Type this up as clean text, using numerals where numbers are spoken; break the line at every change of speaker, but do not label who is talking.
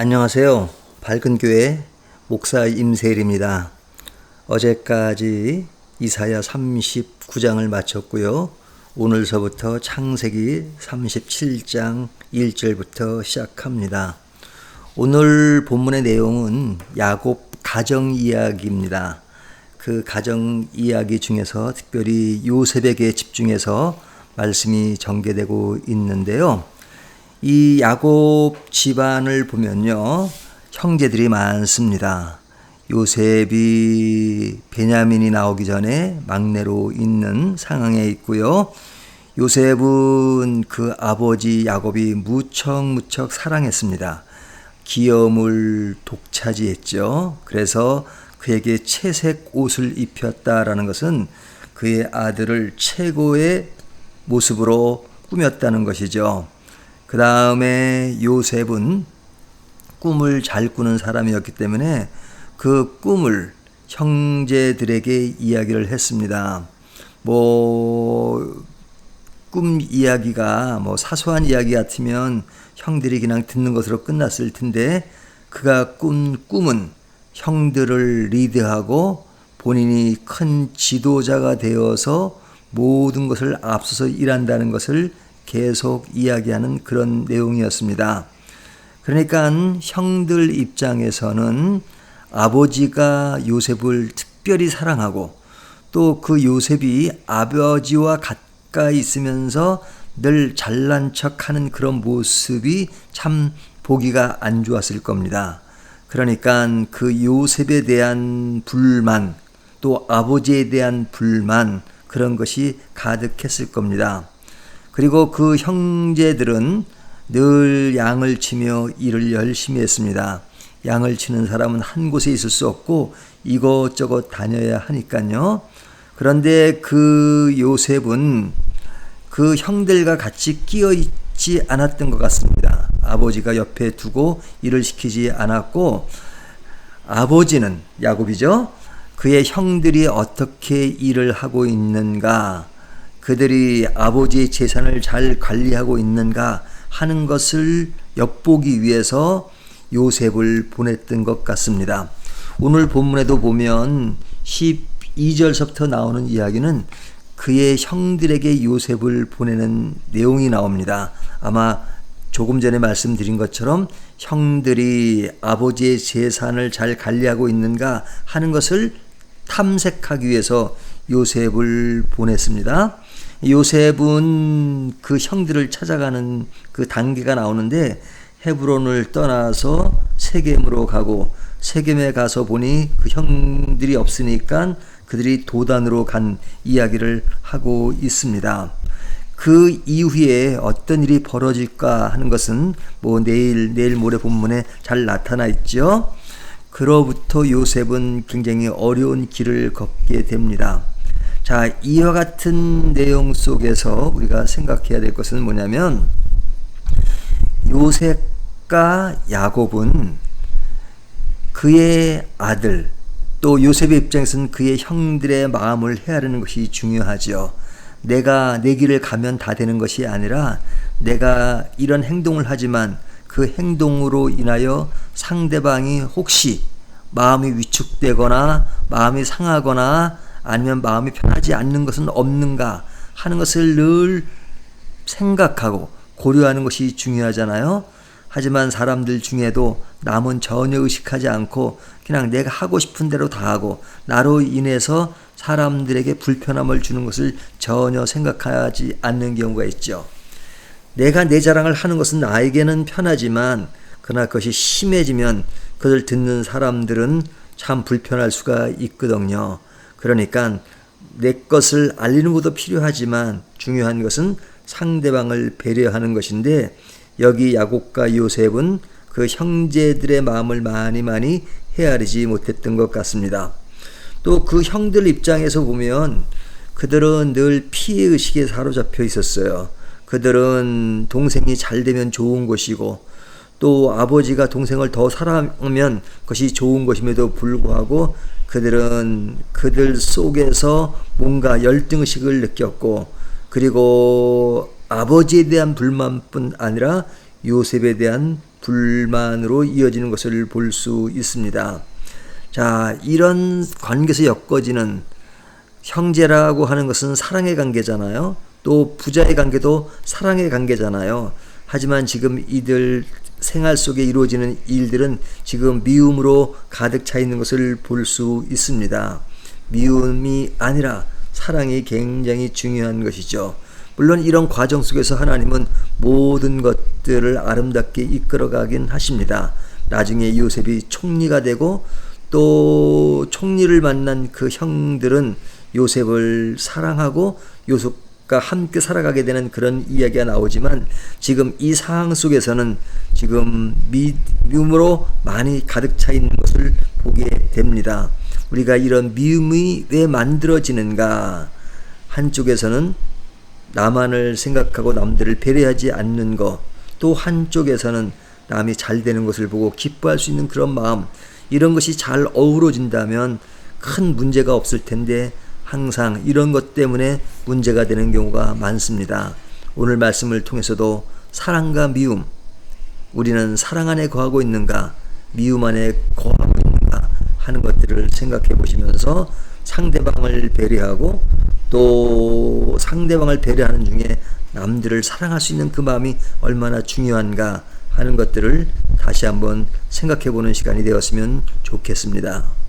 안녕하세요. 밝은 교회 목사 임세일입니다. 어제까지 이사야 39장을 마쳤고요. 오늘서부터 창세기 37장 1절부터 시작합니다. 오늘 본문의 내용은 야곱 가정 이야기입니다. 그 가정 이야기 중에서 특별히 요셉에게 집중해서 말씀이 전개되고 있는데요. 이 야곱 집안을 보면요, 형제들이 많습니다. 요셉이 베냐민이 나오기 전에 막내로 있는 상황에 있고요. 요셉은 그 아버지 야곱이 무척 사랑했습니다. 귀여움을 독차지했죠. 그래서 그에게 채색 옷을 입혔다라는 것은 그의 아들을 최고의 모습으로 꾸몄다는 것이죠. 그 다음에 요셉은 꿈을 잘 꾸는 사람이었기 때문에 그 꿈을 형제들에게 이야기를 했습니다. 꿈 이야기가 사소한 이야기 같으면 형들이 그냥 듣는 것으로 끝났을 텐데, 그가 꾼 꿈은 형들을 리드하고 본인이 큰 지도자가 되어서 모든 것을 앞서서 일한다는 것을 계속 이야기하는 그런 내용이었습니다. 그러니까 형들 입장에서는 아버지가 요셉을 특별히 사랑하고, 또 그 요셉이 아버지와 가까이 있으면서 늘 잘난 척하는 그런 모습이 참 보기가 안 좋았을 겁니다. 그러니까 그 요셉에 대한 불만, 또 아버지에 대한 불만, 그런 것이 가득했을 겁니다. 그리고 그 형제들은 늘 양을 치며 일을 열심히 했습니다. 양을 치는 사람은 한 곳에 있을 수 없고 이것저것 다녀야 하니까요. 그런데 그 요셉은 그 형들과 같이 끼어 있지 않았던 것 같습니다. 아버지가 옆에 두고 일을 시키지 않았고, 아버지는 야곱이죠. 그의 형들이 어떻게 일을 하고 있는가, 그들이 아버지의 재산을 잘 관리하고 있는가 하는 것을 엿보기 위해서 요셉을 보냈던 것 같습니다. 오늘 본문에도 보면 12절서부터 나오는 이야기는 그의 형들에게 요셉을 보내는 내용이 나옵니다. 아마 조금 전에 말씀드린 것처럼 형들이 아버지의 재산을 잘 관리하고 있는가 하는 것을 탐색하기 위해서 요셉을 보냈습니다. 요셉은 그 형들을 찾아가는 그 단계가 나오는데, 헤브론을 떠나서 세겜으로 가고, 세겜에 가서 보니 그 형들이 없으니까 그들이 도단으로 간 이야기를 하고 있습니다. 그 이후에 어떤 일이 벌어질까 하는 것은 내일 모레 본문에 잘 나타나 있죠. 그로부터 요셉은 굉장히 어려운 길을 걷게 됩니다. 자, 이와 같은 내용 속에서 우리가 생각해야 될 것은 뭐냐면, 요셉과 야곱은 그의 아들, 또 요셉의 입장에서는 그의 형들의 마음을 헤아리는 것이 중요하죠. 내가 내 길을 가면 다 되는 것이 아니라, 내가 이런 행동을 하지만 그 행동으로 인하여 상대방이 혹시 마음이 위축되거나 마음이 상하거나 아니면 마음이 편하지 않는 것은 없는가 하는 것을 늘 생각하고 고려하는 것이 중요하잖아요. 하지만 사람들 중에도 남은 전혀 의식하지 않고 그냥 내가 하고 싶은 대로 다 하고, 나로 인해서 사람들에게 불편함을 주는 것을 전혀 생각하지 않는 경우가 있죠. 내가 내 자랑을 하는 것은 나에게는 편하지만, 그러나 그것이 심해지면 그걸 듣는 사람들은 참 불편할 수가 있거든요. 그러니까 내 것을 알리는 것도 필요하지만 중요한 것은 상대방을 배려하는 것인데, 여기 야곱과 요셉은 그 형제들의 마음을 많이 헤아리지 못했던 것 같습니다. 또 그 형들 입장에서 보면 그들은 늘 피해의식에 사로잡혀 있었어요. 그들은 동생이 잘 되면 좋은 것이고, 또 아버지가 동생을 더 사랑하면 그것이 좋은 것임에도 불구하고 그들은 그들 속에서 뭔가 열등의식을 느꼈고, 그리고 아버지에 대한 불만뿐 아니라 요셉에 대한 불만으로 이어지는 것을 볼 수 있습니다. 자, 이런 관계에서 엮어지는 형제라고 하는 것은 사랑의 관계잖아요. 또 부자의 관계도 사랑의 관계잖아요. 하지만 지금 이들 생활 속에 이루어지는 일들은 지금 미움으로 가득 차 있는 것을 볼 수 있습니다. 미움이 아니라 사랑이 굉장히 중요한 것이죠. 물론 이런 과정 속에서 하나님은 모든 것들을 아름답게 이끌어가긴 하십니다. 나중에 요셉이 총리가 되고 또 총리를 만난 그 형들은 요셉을 사랑하고 요셉과 함께 살아가게 되는 그런 이야기가 나오지만 지금 이 상황 속에서는 지금 미움으로 많이 가득 차 있는 것을 보게 됩니다. 우리가 이런 미움이 왜 만들어지는가? 한쪽에서는 나만을 생각하고 남들을 배려하지 않는 것, 또 한쪽에서는 남이 잘 되는 것을 보고 기뻐할 수 있는 그런 마음, 이런 것이 잘 어우러진다면 큰 문제가 없을 텐데 항상 이런 것 때문에 문제가 되는 경우가 많습니다. 오늘 말씀을 통해서도 사랑과 미움, 우리는 사랑 안에 거하고 있는가, 미움 안에 거하고 있는가 하는 것들을 생각해 보시면서 상대방을 배려하고 또 상대방을 배려하는 중에 남들을 사랑할 수 있는 그 마음이 얼마나 중요한가 하는 것들을 다시 한번 생각해 보는 시간이 되었으면 좋겠습니다.